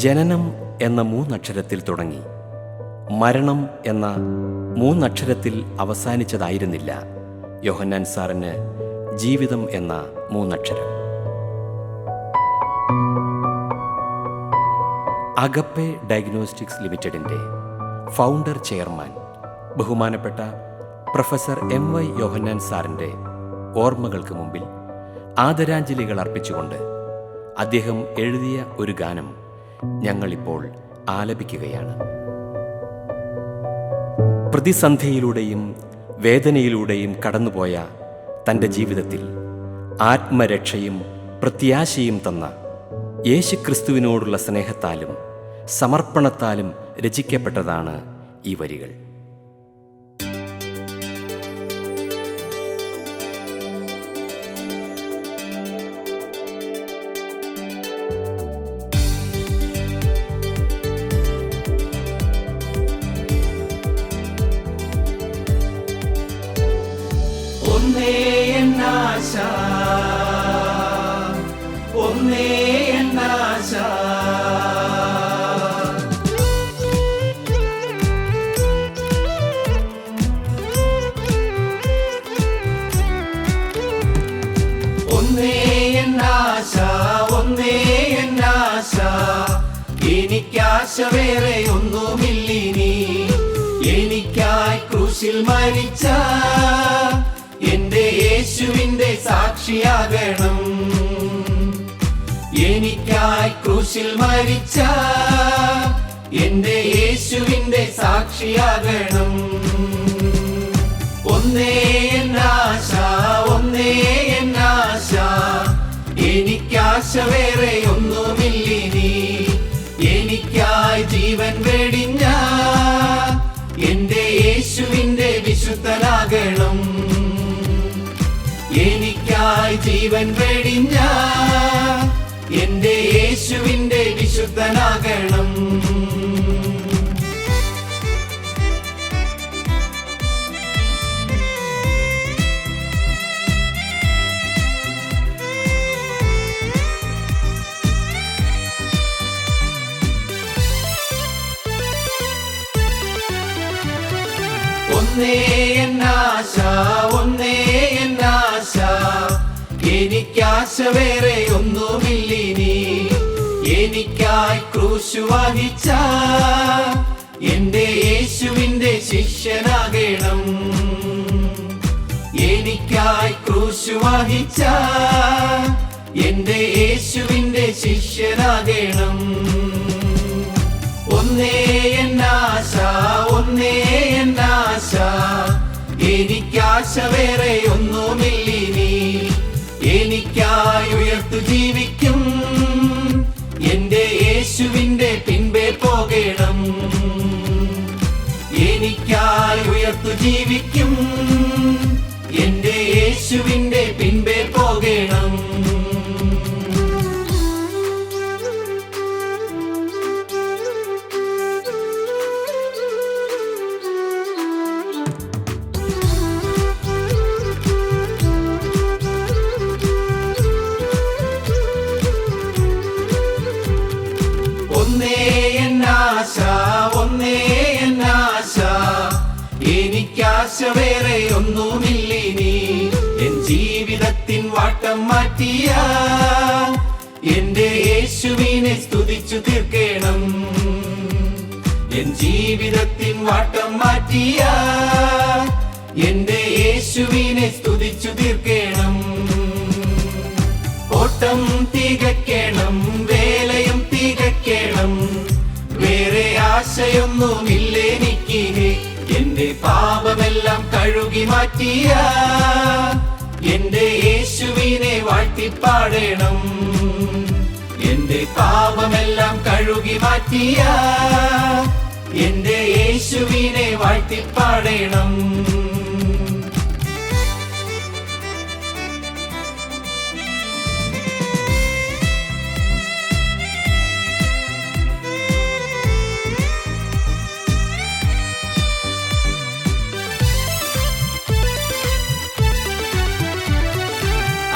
ജനനം എന്ന 3 അക്ഷരത്തിൽ തുടങ്ങി മരണം എന്ന 3 അക്ഷരത്തിൽ അവസാനിച്ചതായിരുന്നില്ല യോഹന്നാൻ സാറിന് ജീവിതം എന്ന 3 അക്ഷരം. അഗപ്പെ ഡയഗ്നോസ്റ്റിക്സ് ലിമിറ്റഡിൻ്റെ ഫൗണ്ടർ ചെയർമാൻ ബഹുമാനപ്പെട്ട പ്രൊഫസർ MY യോഹന്നാൻ സാറിൻ്റെ ഓർമ്മകൾക്ക് മുമ്പിൽ ആദരാഞ്ജലികൾ അർപ്പിച്ചുകൊണ്ട് അദ്ദേഹം എഴുതിയ ഒരു ഗാനം ഞങ്ങളിപ്പോൾ ആലപിക്കുകയാണ്. പ്രതിസന്ധിയിലൂടെയും വേദനയിലൂടെയും കടന്നുപോയ തൻ്റെ ജീവിതത്തിൽ ആത്മരക്ഷയും പ്രത്യാശയും തന്ന യേശുക്രിസ്തുവിനോടുള്ള സ്നേഹത്താലും സമർപ്പണത്താലും രചിക്കപ്പെട്ടതാണ് ഈ വരികൾ. ഒന്നേ എന്നാശ, ഒന്നേ എന്നാശ, ഒന്നേ എന്നാശ, ഒന്നേ എന്നാശ, എനിക്കാശ വേറെ ഒന്നുമില്ലിനി, എനിക്കായി ക്രൂശിൽ മരിച്ച എന്റെ യേശുവിന്റെ സാക്ഷിയാകണം. എനിക്കായി ക്രൂശിൽ മരിച്ച എന്റെ യേശുവിന്റെ സാക്ഷിയാകണം. ഒന്നേ എന്നാശ, ഒന്നേ എന്നാശ, എനിക്കാശ വേറെ ഒന്നുമില്ലിനി, എനിക്കായി ജീവൻ വെടിഞ്ഞ എന്റെ യേശുവിന്റെ വിശുദ്ധനാകണം. എനിക്കായി ജീവൻ വെടിഞ്ഞ എന്റെ യേശുവിന്റെ വിശുദ്ധനാകണം. ഒന്നേ എന്നാശ, ഒന്നേ എന്നാശ, എനിക്കാശ വേറെ ഒന്നുമില്ലിനി, എനിക്കായി ക്രൂശ് വഹിച്ച എന്റെ യേശുവിന്റെ ശിഷ്യനാകണം. എനിക്കായി ക്രൂശ് വഹിച്ച എന്റെ യേശുവിന്റെ ശിഷ്യനാകണം. ഒന്നേ എന്നാശ, ഒന്നേ എന്നാശ, എനിക്കാശ വേറെ ഒന്നുമില്ലിനി, എനിക്കായി ഉയർത്തു ജീവിക്കും എന്റെ യേശുവിന്റെ പിൻപേ പോകണം. എനിക്കായി ഉയർത്തു ജീവിക്കും എന്റെ യേശുവിന്റെ പിൻപേ പോകണം. ഒന്നേ എന്നാശ, ഒന്നേ എന്നാശ, എനിക്കാശ വേറെ ഒന്നുമില്ലിനി, എൻ ജീവിതത്തിൻ വാട്ടം മാറ്റിയ എന്റെ യേശുവിനെ സ്തുതിച്ചു തീർക്കണം. എൻ ജീവിതത്തിൻ വാട്ടം മാറ്റിയ എന്റെ യേശുവിനെ സ്തുതിച്ചു തീർക്കണം. ഓട്ടം തികയ്ക്കണം, വേലയും തികയ്ക്കണം, വേറെ ആശയൊന്നുമില്ലെനിക്ക്, എന്റെ പാപമെല്ലാം കഴുകി മാറ്റിയ എന്റെ യേശുവിനെ വാഴ്ത്തിപ്പാടണം. എന്റെ പാപമെല്ലാം കഴുകി മാറ്റിയ എന്റെ യേശുവിനെ വാഴ്ത്തിപ്പാടണം.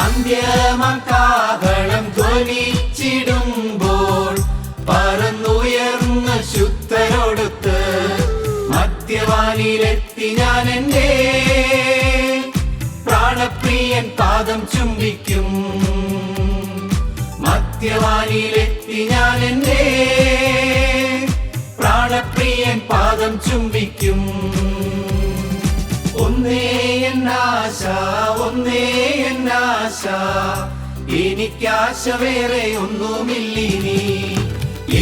അന്ത്യമാം കാഹളം ധ്വനിച്ചിടുമ്പോൾ പറന്നു മധ്യവാനിലെത്തി ഞാൻ എൻ്റെ പ്രാണപ്രിയൻ പാദം ചുംബിക്കും. മധ്യവാനിലെത്തി ഞാൻ എൻ്റെ പ്രാണപ്രിയൻ പാദം ചുംബിക്കും. ഒന്നേ എന്നാശ, ഒന്നേ എന്നാശ, എനിക്കാശ വേറെ ഒന്നുമില്ലിനി.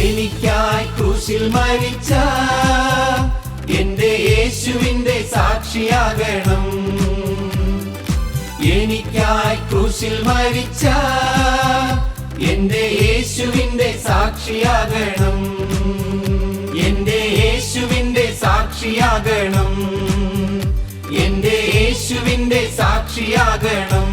എനിക്കായി ക്രൂശിൽ മരിച്ച എന്റെ യേശുവിന്റെ സാക്ഷിയാകണം. എനിക്കായി ക്രൂശിൽ മരിച്ച എന്റെ യേശുവിന്റെ സാക്ഷിയാകണം. എന്റെ യേശുവിന്റെ സാക്ഷിയാകണം. എന്റെ യേശുവിന്റെ സാക്ഷിയാകണം.